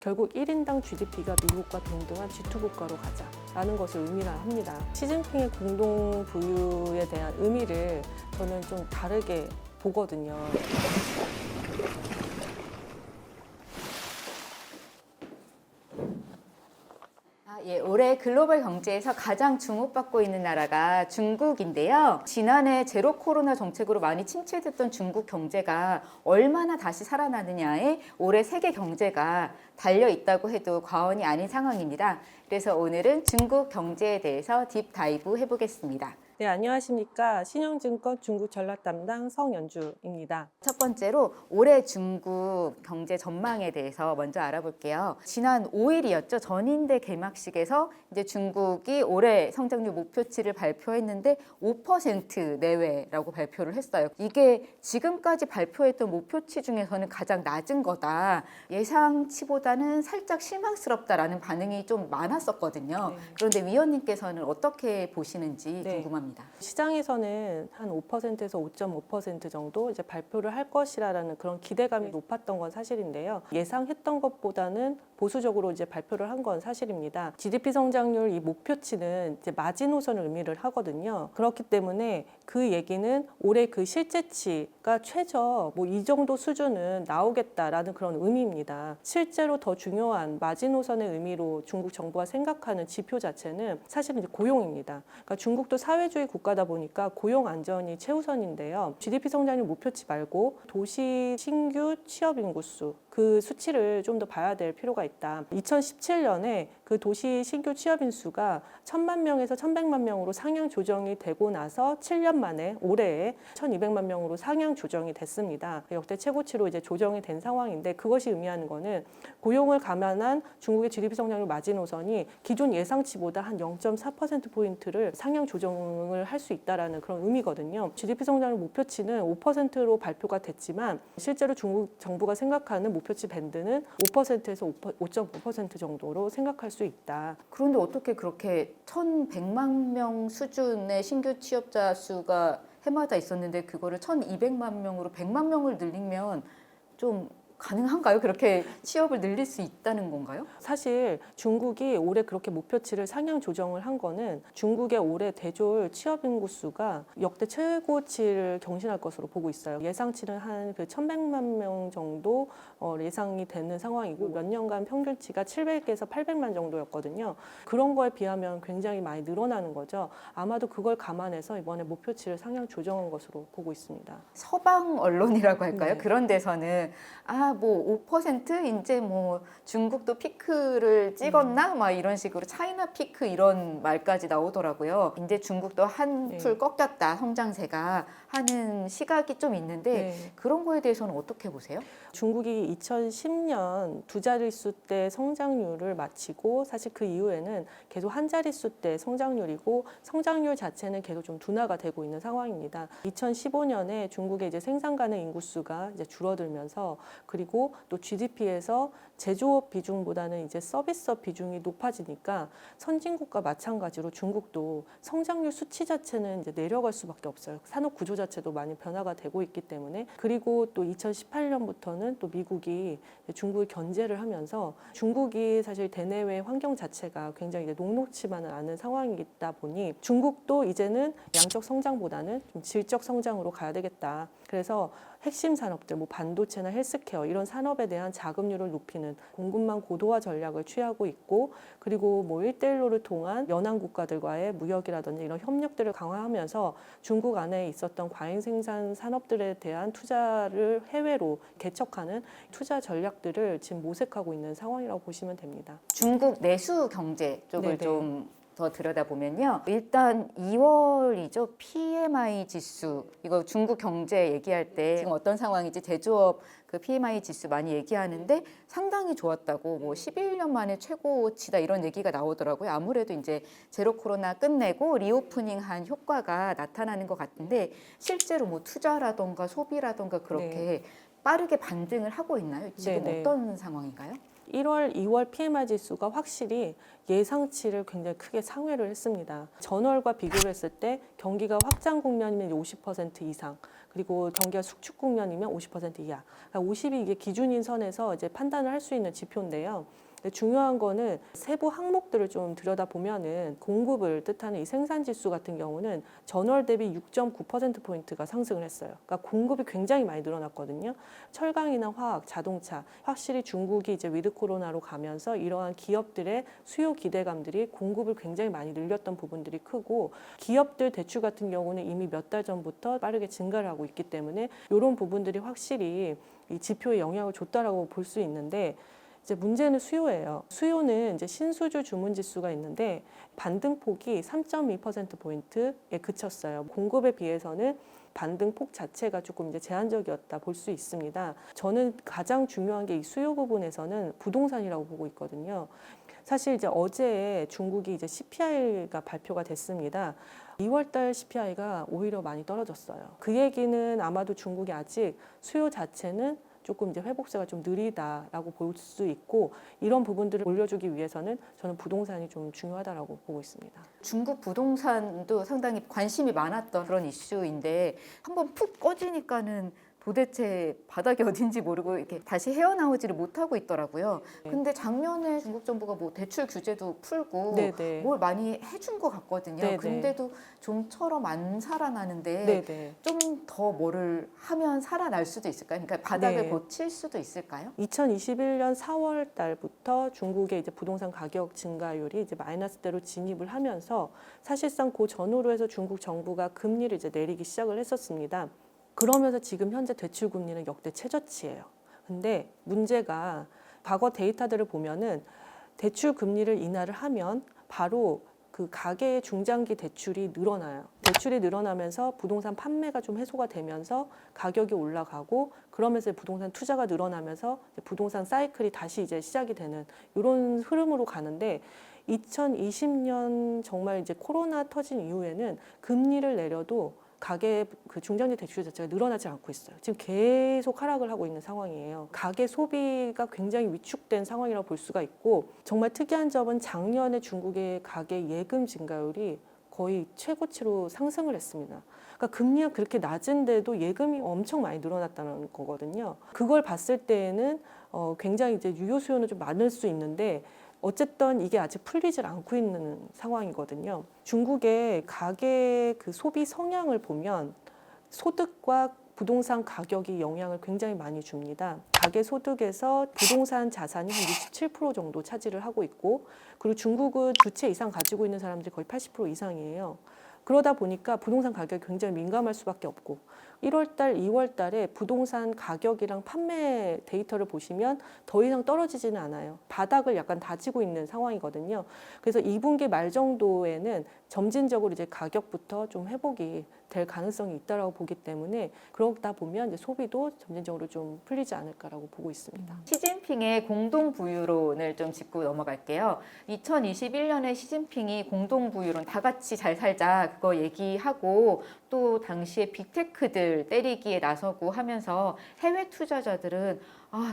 결국 1인당 GDP가 미국과 동등한 G2 국가로 가자라는 것을 의미합니다. 시진핑의 공동 부유에 대한 의미를 저는 좀 다르게 보거든요. 올해 글로벌 경제에서 가장 주목받고 있는 나라가 중국인데요. 지난해 제로 코로나 정책으로 많이 침체됐던 중국 경제가 얼마나 다시 살아나느냐에 올해 세계 경제가 달려 있다고 해도 과언이 아닌 상황입니다. 그래서 오늘은 중국 경제에 대해서 딥다이브 해보겠습니다. 네, 안녕하십니까. 신영증권 중국 전략 담당 성연주입니다. 첫 번째로 올해 중국 경제 전망에 대해서 먼저 알아볼게요. 지난 5일이었죠. 전인대 개막식에서 이제 중국이 올해 성장률 목표치를 발표했는데 5% 내외라고 발표를 했어요. 이게 지금까지 발표했던 목표치 중에서는 가장 낮은 거다. 예상치보다는 살짝 실망스럽다라는 반응이 좀 많았었거든요. 네. 그런데 위원님께서는 어떻게 보시는지 네. 궁금합니다. 시장에서는 한 5%에서 5.5% 정도 이제 발표를 할 것이라는 그런 기대감이 높았던 건 사실인데요. 예상했던 것보다는 보수적으로 이제 발표를 한 건 사실입니다. GDP 성장률 이 목표치는 이제 마지노선을 의미를 하거든요. 그렇기 때문에 그 얘기는 올해 그 실제치가 최저 뭐 이 정도 수준은 나오겠다라는 그런 의미입니다. 실제로 더 중요한 마지노선의 의미로 중국 정부가 생각하는 지표 자체는 사실은 이제 고용입니다. 그러니까 중국도 사회주의 국가다 보니까 고용 안전이 최우선인데요. GDP 성장률 목표치 말고 도시 신규 취업 인구수 그 수치를 좀 더 봐야 될 필요가 있다. 2017년에 그 도시 신규 취업 인수가 1,000만 명에서 1,100만 명으로 상향 조정이 되고 나서 7년 만에 올해에 1,200만 명으로 상향 조정이 됐습니다. 역대 최고치로 이제 조정이 된 상황인데 그것이 의미하는 거는 고용을 감안한 중국의 GDP 성장률 마지노선이 기존 예상치보다 한 0.4%포인트를 상향 조정을 할 수 있다는 그런 의미거든요. GDP 성장률 목표치는 5%로 발표가 됐지만 실제로 중국 정부가 생각하는 목표치 밴드는 5%에서 5.5% 정도로 생각할 수 있다. 그런데 어떻게 그렇게 1,100만 명 수준의 신규 취업자 수가 해마다 있었는데 그거를 1,200만 명으로 100만 명을 늘리면 좀 가능한가요? 그렇게 취업을 늘릴 수 있다는 건가요? 사실 중국이 올해 그렇게 목표치를 상향 조정을 한 거는 중국의 올해 대졸 취업 인구 수가 역대 최고치를 경신할 것으로 보고 있어요. 예상치는 한 그 1,100만 명 정도 예상이 되는 상황이고 몇 년간 평균치가 700에서 800만 정도였거든요. 그런 거에 비하면 굉장히 많이 늘어나는 거죠. 아마도 그걸 감안해서 이번에 목표치를 상향 조정한 것으로 보고 있습니다. 서방 언론이라고 할까요? 네. 그런 데서는 뭐 5% 이제 뭐 중국도 피크를 찍었나? 막 이런 식으로 차이나 피크 이런 말까지 나오더라고요. 이제 중국도 한풀 꺾였다 성장세가 하는 시각이 좀 있는데 그런 거에 대해서는 어떻게 보세요? 중국이 2010년 두 자릿수 때 성장률을 마치고 사실 그 이후에는 계속 한 자릿수 때 성장률이고 성장률 자체는 계속 좀 둔화가 되고 있는 상황입니다. 2015년에 중국의 이제 생산 가능 인구수가 이제 줄어들면서 그리고 또 GDP에서 제조업 비중보다는 이제 서비스업 비중이 높아지니까 선진국과 마찬가지로 중국도 성장률 수치 자체는 이제 내려갈 수밖에 없어요. 산업 구조 자체도 많이 변화가 되고 있기 때문에 그리고 또 2018년부터는 또 미국이 중국을 견제를 하면서 중국이 사실 대내외 환경 자체가 굉장히 이제 녹록치만은 않은 상황이다 보니 중국도 이제는 양적 성장보다는 좀 질적 성장으로 가야 되겠다. 그래서 핵심 산업들, 뭐 반도체나 헬스케어 이런 산업에 대한 자금률을 높이는 공급망 고도화 전략을 취하고 있고 그리고 뭐 1대1로를 통한 연안 국가들과의 무역이라든지 이런 협력들을 강화하면서 중국 안에 있었던 과잉 생산 산업들에 대한 투자를 해외로 개척하는 투자 전략들을 지금 모색하고 있는 상황이라고 보시면 됩니다. 중국 내수 경제 쪽을 네네. 좀 더 들여다보면요. 일단 2월이죠. PMI 지수. 이거 중국 경제 얘기할 때 지금 어떤 상황인지 제조업 그 PMI 지수 많이 얘기하는데 상당히 좋았다고 뭐 11년 만에 최고치다 이런 얘기가 나오더라고요. 아무래도 이제 제로 코로나 끝내고 리오프닝한 효과가 나타나는 것 같은데 실제로 뭐 투자라던가 소비라던가 그렇게 빠르게 반등을 하고 있나요? 지금 어떤 상황인가요? 1월, 2월 PMI 지수가 확실히 예상치를 굉장히 크게 상회를 했습니다. 전월과 비교를 했을 때 경기가 확장 국면이면 50% 이상, 그리고 경기가 수축 국면이면 50% 이하. 그러니까 50이 이게 기준인 선에서 이제 판단을 할 수 있는 지표인데요. 근데 중요한 거는 세부 항목들을 좀 들여다보면은 공급을 뜻하는 이 생산 지수 같은 경우는 전월 대비 6.9%포인트가 상승을 했어요. 그러니까 공급이 굉장히 많이 늘어났거든요. 철강이나 화학, 자동차, 확실히 중국이 이제 위드 코로나로 가면서 이러한 기업들의 수요 기대감들이 공급을 굉장히 많이 늘렸던 부분들이 크고, 기업들 대출 같은 경우는 이미 몇 달 전부터 빠르게 증가를 하고 있기 때문에 이런 부분들이 확실히 이 지표에 영향을 줬다라고 볼 수 있는데, 이제 문제는 수요예요. 수요는 이제 신수주 주문 지수가 있는데 반등폭이 3.2%포인트에 그쳤어요. 공급에 비해서는 반등폭 자체가 조금 이제 제한적이었다 볼 수 있습니다. 저는 가장 중요한 게 이 수요 부분에서는 부동산이라고 보고 있거든요. 사실 이제 어제 중국이 이제 CPI가 발표가 됐습니다. 2월달 CPI가 오히려 많이 떨어졌어요. 그 얘기는 아마도 중국이 아직 수요 자체는 조금 이제 회복세가 좀 느리다라고 볼 수 있고, 이런 부분들을 올려주기 위해서는 저는 부동산이 좀 중요하다라고 보고 있습니다. 중국 부동산도 상당히 관심이 많았던 그런 이슈인데 한번 푹 꺼지니까는 도대체 바닥이 어딘지 모르고 이렇게 다시 헤어나오지를 못하고 있더라고요. 네. 근데 작년에 중국 정부가 뭐 대출 규제도 풀고 네네. 뭘 많이 해준 것 같거든요. 네네. 근데도 좀처럼 안 살아나는데 네네. 좀 더 뭐를 하면 살아날 수도 있을까요? 그러니까 바닥을 네. 고칠 수도 있을까요? 2021년 4월 달부터 중국의 이제 부동산 가격 증가율이 이제 마이너스대로 진입을 하면서 사실상 그 전후로 해서 중국 정부가 금리를 이제 내리기 시작을 했었습니다. 그러면서 지금 현재 대출 금리는 역대 최저치예요. 근데 문제가 과거 데이터들을 보면은 대출 금리를 인하를 하면 바로 그 가계의 중장기 대출이 늘어나요. 대출이 늘어나면서 부동산 판매가 좀 해소가 되면서 가격이 올라가고, 그러면서 부동산 투자가 늘어나면서 부동산 사이클이 다시 이제 시작이 되는 이런 흐름으로 가는데, 2020년 정말 이제 코로나 터진 이후에는 금리를 내려도 가계 그 중장기 대출 자체가 늘어나지 않고 있어요. 지금 계속 하락을 하고 있는 상황이에요. 가계 소비가 굉장히 위축된 상황이라고 볼 수가 있고, 정말 특이한 점은 작년에 중국의 가계 예금 증가율이 거의 최고치로 상승을 했습니다. 그러니까 금리가 그렇게 낮은데도 예금이 엄청 많이 늘어났다는 거거든요. 그걸 봤을 때에는 굉장히 이제 유효 수요는 좀 많을 수 있는데, 어쨌든 이게 아직 풀리질 않고 있는 상황이거든요. 중국의 가계 그 소비 성향을 보면 소득과 부동산 가격이 영향을 굉장히 많이 줍니다. 가계 소득에서 부동산 자산이 한 67% 정도 차지를 하고 있고, 그리고 중국은 두 채 이상 가지고 있는 사람들이 거의 80% 이상이에요. 그러다 보니까 부동산 가격이 굉장히 민감할 수밖에 없고, 1월달, 2월달에 부동산 가격이랑 판매 데이터를 보시면 더 이상 떨어지지는 않아요. 바닥을 약간 다지고 있는 상황이거든요. 그래서 2분기 말 정도에는 점진적으로 이제 가격부터 좀 회복이 될 가능성이 있다라고 보기 때문에, 그러다 보면 이제 소비도 점진적으로 좀 풀리지 않을까라고 보고 있습니다. 시진핑의 공동 부유론을 좀 짚고 넘어갈게요. 2021년에 시진핑이 공동 부유론 다 같이 잘 살자 그거 얘기하고, 또 당시에 빅테크들 때리기에 나서고 하면서 해외 투자자들은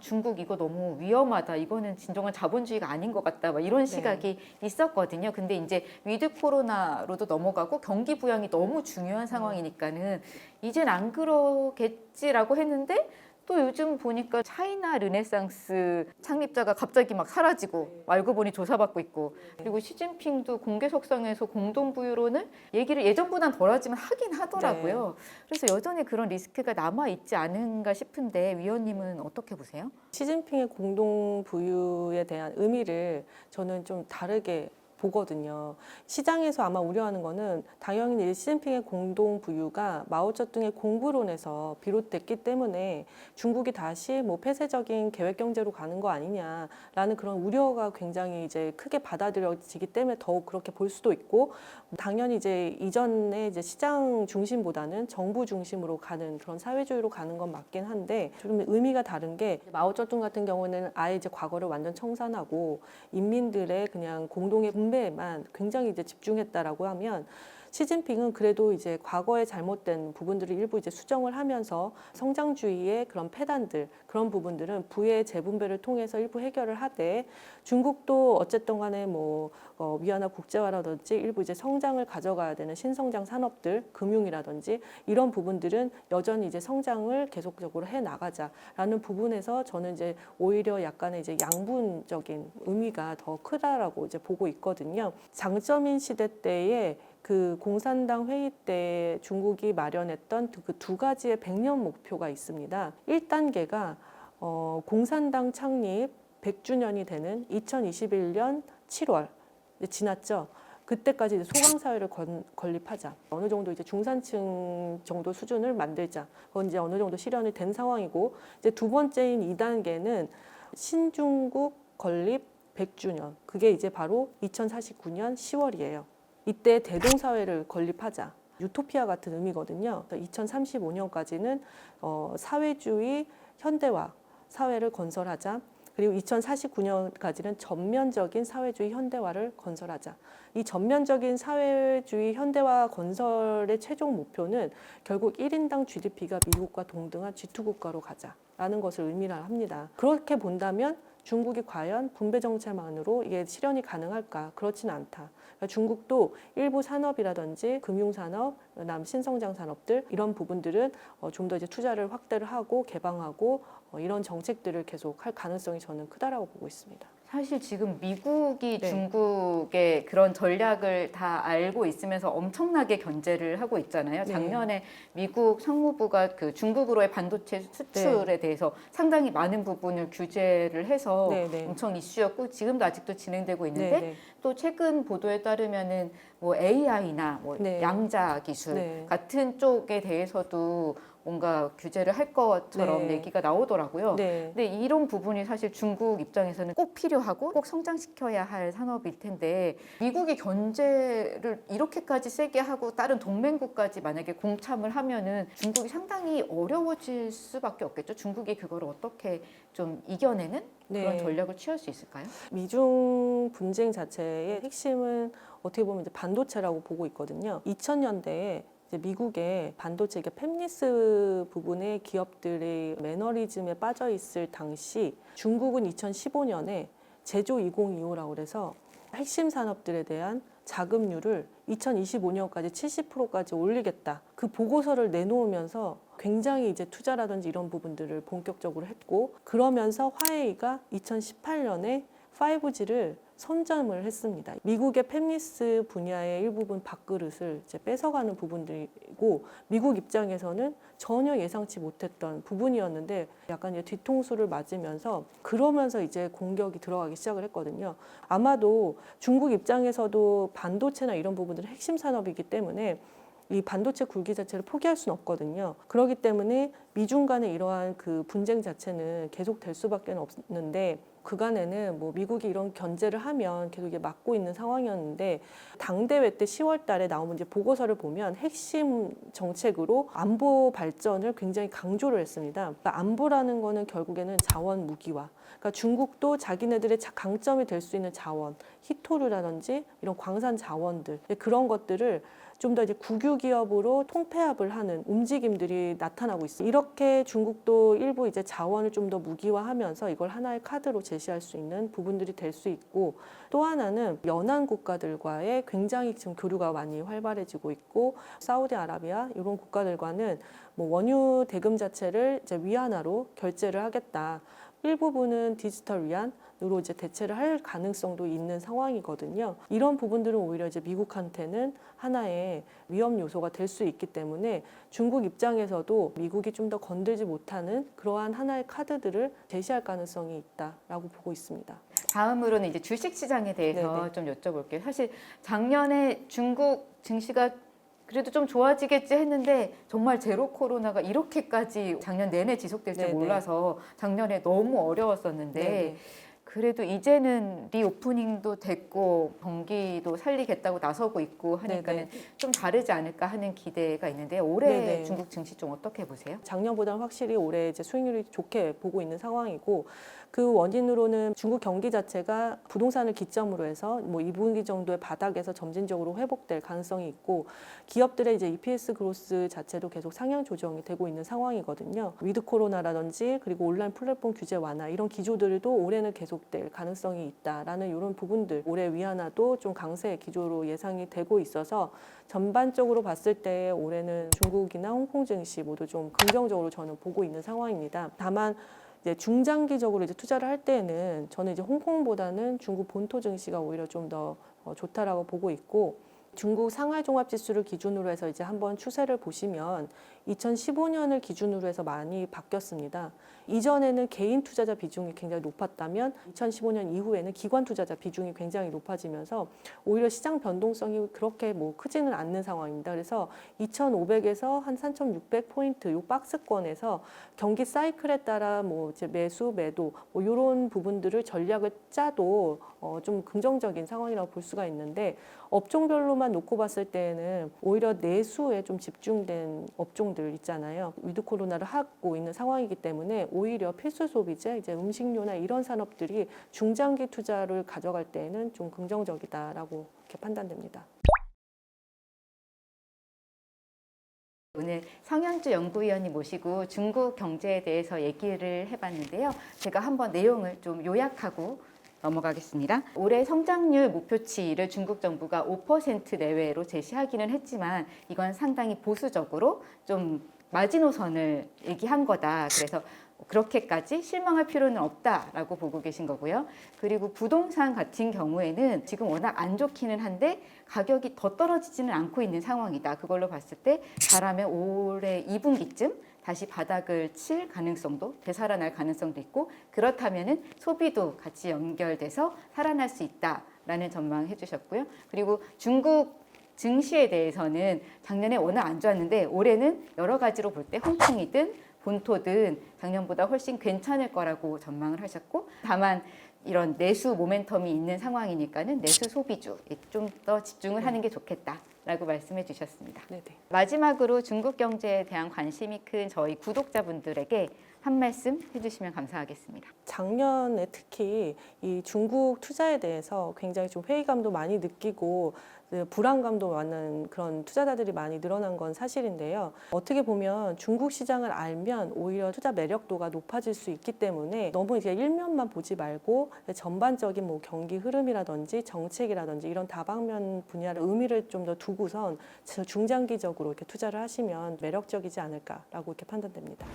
중국 이거 너무 위험하다. 이거는 진정한 자본주의가 아닌 것 같다. 막 이런 시각이 있었거든요. 근데 이제 위드 코로나로도 넘어가고 경기 부양이 너무 중요한 상황이니까는 이젠 안 그러겠지라고 했는데, 또 요즘 보니까 차이나 르네상스 창립자가 갑자기 막 사라지고 알고 보니 조사받고 있고, 그리고 시진핑도 공개석상에서 공동부유론을 얘기를 예전보단 덜하지만 하긴 하더라고요. 그래서 여전히 그런 리스크가 남아있지 않은가 싶은데 위원님은 어떻게 보세요? 시진핑의 공동 부유에 대한 의미를 저는 좀 다르게 보거든요. 시장에서 아마 우려하는 거는 당연히 시진핑의 공동 부유가 마오쩌둥의 공부론에서 비롯됐기 때문에 중국이 다시 뭐 폐쇄적인 계획 경제로 가는 거 아니냐라는 그런 우려가 굉장히 이제 크게 받아들여지기 때문에 더욱 그렇게 볼 수도 있고, 당연히 이제 이전에 이제 시장 중심보다는 정부 중심으로 가는 그런 사회주의로 가는 건 맞긴 한데, 좀 의미가 다른 게 마오쩌둥 같은 경우는 아예 이제 과거를 완전 청산하고 인민들의 그냥 공동의 분배에만 굉장히 이제 집중했다라고 하면, 시진핑은 그래도 이제 과거에 잘못된 부분들을 일부 이제 수정을 하면서 성장주의의 그런 폐단들 그런 부분들은 부의 재분배를 통해서 일부 해결을 하되 중국도 어쨌든 간에 뭐 위안화 국제화라든지 일부 이제 성장을 가져가야 되는 신성장 산업들 금융이라든지 이런 부분들은 여전히 이제 성장을 계속적으로 해 나가자라는 부분에서 저는 이제 오히려 약간의 이제 양분적인 의미가 더 크다라고 이제 보고 있거든요. 장점인 시대 때에 그 공산당 회의 때 중국이 마련했던 그 두 가지의 100년 목표가 있습니다. 1단계가 공산당 창립 100주년이 되는 2021년 7월 지났죠. 그때까지 이제 소강사회를 건립하자. 어느 정도 이제 중산층 정도 수준을 만들자. 그건 이제 어느 정도 실현이 된 상황이고, 이제 두 번째인 2단계는 신중국 건립 100주년. 그게 이제 바로 2049년 10월이에요. 이때 대동사회를 건립하자. 유토피아 같은 의미거든요. 2035년까지는 사회주의 현대화 사회를 건설하자. 그리고 2049년까지는 전면적인 사회주의 현대화를 건설하자. 이 전면적인 사회주의 현대화 건설의 최종 목표는 결국 1인당 GDP가 미국과 동등한 G2 국가로 가자라는 것을 의미합니다. 그렇게 본다면 중국이 과연 분배 정책만으로 이게 실현이 가능할까? 그렇지는 않다. 그러니까 중국도 일부 산업이라든지 금융산업, 그다음 신성장 산업들 이런 부분들은 좀 더 이제 투자를 확대를 하고 개방하고 이런 정책들을 계속 할 가능성이 저는 크다라고 보고 있습니다. 사실 지금 미국이 네. 중국의 그런 전략을 다 알고 있으면서 엄청나게 견제를 하고 있잖아요. 네. 작년에 미국 상무부가 그 중국으로의 반도체 수출에 대해서 상당히 많은 부분을 규제를 해서 네, 네. 엄청 이슈였고 지금도 아직도 진행되고 있는데 네, 네. 또 최근 보도에 따르면은 뭐 AI나 뭐 네. 양자 기술 네. 같은 쪽에 대해서도 뭔가 규제를 할 것처럼 네. 얘기가 나오더라고요. 네. 근데 이런 부분이 사실 중국 입장에서는 꼭 필요하고 꼭 성장시켜야 할 산업일 텐데 미국이 견제를 이렇게까지 세게 하고 다른 동맹국까지 만약에 공참을 하면은 중국이 상당히 어려워질 수밖에 없겠죠. 중국이 그걸 어떻게 좀 이겨내는 그런 네. 전략을 취할 수 있을까요? 미중 분쟁 자체의 핵심은 어떻게 보면 이제 반도체라고 보고 있거든요. 2000년대에 미국의 반도체, 팹리스 부분의 기업들의 매너리즘에 빠져 있을 당시 중국은 2015년에 제조 2025라고 그래서 핵심 산업들에 대한 자금률을 2025년까지 70%까지 올리겠다. 그 보고서를 내놓으면서 굉장히 이제 투자라든지 이런 부분들을 본격적으로 했고 그러면서 화웨이가 2018년에 5G를 선점을 했습니다. 미국의 팹리스 분야의 일부분 밥그릇을 이제 뺏어가는 부분들이고 미국 입장에서는 전혀 예상치 못했던 부분이었는데 약간 이제 뒤통수를 맞으면서 그러면서 이제 공격이 들어가기 시작을 했거든요. 아마도 중국 입장에서도 반도체나 이런 부분들은 핵심 산업이기 때문에 이 반도체 굴기 자체를 포기할 수는 없거든요. 그렇기 때문에 미중 간의 이러한 그 분쟁 자체는 계속될 수밖에 없는데 그간에는 뭐 미국이 이런 견제를 하면 계속 이게 막고 있는 상황이었는데 당대회 때 10월 달에 나온 이제 보고서를 보면 핵심 정책으로 안보 발전을 굉장히 강조를 했습니다. 그러니까 안보라는 거는 결국에는 자원 무기화. 그러니까 중국도 자기네들의 강점이 될 수 있는 자원, 희토류라든지 이런 광산 자원들 그런 것들을 좀 더 이제 국유 기업으로 통폐합을 하는 움직임들이 나타나고 있어요. 이렇게 중국도 일부 이제 자원을 좀 더 무기화하면서 이걸 하나의 카드로 제시할 수 있는 부분들이 될 수 있고 또 하나는 연안 국가들과의 굉장히 지금 교류가 많이 활발해지고 있고 사우디아라비아 이런 국가들과는 뭐 원유 대금 자체를 이제 위안화로 결제를 하겠다. 일부분은 디지털 위안으로 이제 대체를 할 가능성도 있는 상황이거든요. 이런 부분들은 오히려 이제 미국한테는 하나의 위험 요소가 될 수 있기 때문에 중국 입장에서도 미국이 좀 더 건들지 못하는 그러한 하나의 카드들을 제시할 가능성이 있다라고 보고 있습니다. 다음으로는 이제 주식 시장에 대해서 네네. 좀 여쭤볼게요. 사실 작년에 중국 증시가 그래도 좀 좋아지겠지 했는데 정말 제로 코로나가 이렇게까지 작년 내내 지속될 줄 네네. 몰라서 작년에 너무 어려웠었는데 네네. 그래도 이제는 리오프닝도 됐고 경기도 살리겠다고 나서고 있고 하니까는 좀 다르지 않을까 하는 기대가 있는데 올해 네네. 중국 증시 좀 어떻게 보세요? 작년보다는 확실히 올해 이제 수익률이 좋게 보고 있는 상황이고 그 원인으로는 중국 경기 자체가 부동산을 기점으로 해서 뭐 2분기 정도의 바닥에서 점진적으로 회복될 가능성이 있고 기업들의 이제 EPS 그로스 자체도 계속 상향 조정이 되고 있는 상황이거든요. 위드 코로나라든지 그리고 온라인 플랫폼 규제 완화 이런 기조들도 올해는 계속될 가능성이 있다라는 이런 부분들 올해 위안화도 좀 강세 기조로 예상이 되고 있어서 전반적으로 봤을 때 올해는 중국이나 홍콩 증시 모두 좀 긍정적으로 저는 보고 있는 상황입니다. 다만 이제 중장기적으로 이제 투자를 할 때에는 저는 이제 홍콩보다는 중국 본토 증시가 오히려 좀 더 좋다라고 보고 있고 중국 상하이 종합 지수를 기준으로 해서 이제 한번 추세를 보시면 2015년을 기준으로 해서 많이 바뀌었습니다. 이전에는 개인 투자자 비중이 굉장히 높았다면 2015년 이후에는 기관 투자자 비중이 굉장히 높아지면서 오히려 시장 변동성이 그렇게 뭐 크지는 않는 상황입니다. 그래서 2,500에서 한 3,600포인트 요 박스권에서 경기 사이클에 따라 뭐 이제 매수, 매도 뭐 이런 부분들을 전략을 짜도 좀 긍정적인 상황이라고 볼 수가 있는데 업종별로만 놓고 봤을 때는 오히려 내수에 좀 집중된 업종들 있잖아요. 위드 코로나를 하고 있는 상황이기 때문에 오히려 필수 소비재, 이제 음식료나 이런 산업들이 중장기 투자를 가져갈 때에는 좀 긍정적이다라고 이렇게 판단됩니다. 오늘 성향주 연구위원님 모시고 중국 경제에 대해서 얘기를 해봤는데요. 제가 한번 내용을 좀 요약하고 넘어가겠습니다. 올해 성장률 목표치를 중국 정부가 5% 내외로 제시하기는 했지만 이건 상당히 보수적으로 좀 마지노선을 얘기한 거다. 그래서 그렇게까지 실망할 필요는 없다라고 보고 계신 거고요. 그리고 부동산 같은 경우에는 지금 워낙 안 좋기는 한데 가격이 더 떨어지지는 않고 있는 상황이다. 그걸로 봤을 때 잘하면 올해 2분기쯤 다시 바닥을 칠 가능성도 되살아날 가능성도 있고 그렇다면은 소비도 같이 연결돼서 살아날 수 있다라는 전망해 주셨고요. 그리고 중국 증시에 대해서는 작년에 워낙 안 좋았는데 올해는 여러 가지로 볼 때 홍콩이든 본토든 작년보다 훨씬 괜찮을 거라고 전망을 하셨고 다만 이런 내수 모멘텀이 있는 상황이니까는 내수 소비주 좀 더 집중을 하는 게 좋겠다라고 말씀해 주셨습니다. 네네. 마지막으로 중국 경제에 대한 관심이 큰 저희 구독자분들에게 한 말씀 해주시면 감사하겠습니다. 작년에 특히 이 중국 투자에 대해서 굉장히 좀 회의감도 많이 느끼고 불안감도 많은 그런 투자자들이 많이 늘어난 건 사실인데요. 어떻게 보면 중국 시장을 알면 오히려 투자 매력도가 높아질 수 있기 때문에 너무 이제 일면만 보지 말고 전반적인 뭐 경기 흐름이라든지 정책이라든지 이런 다방면 분야를 의미를 좀 더 두고선 중장기적으로 이렇게 투자를 하시면 매력적이지 않을까라고 이렇게 판단됩니다.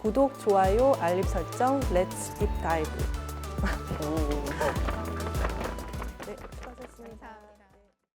구독, 좋아요, 알림 설정, 렛츠 딥다이브.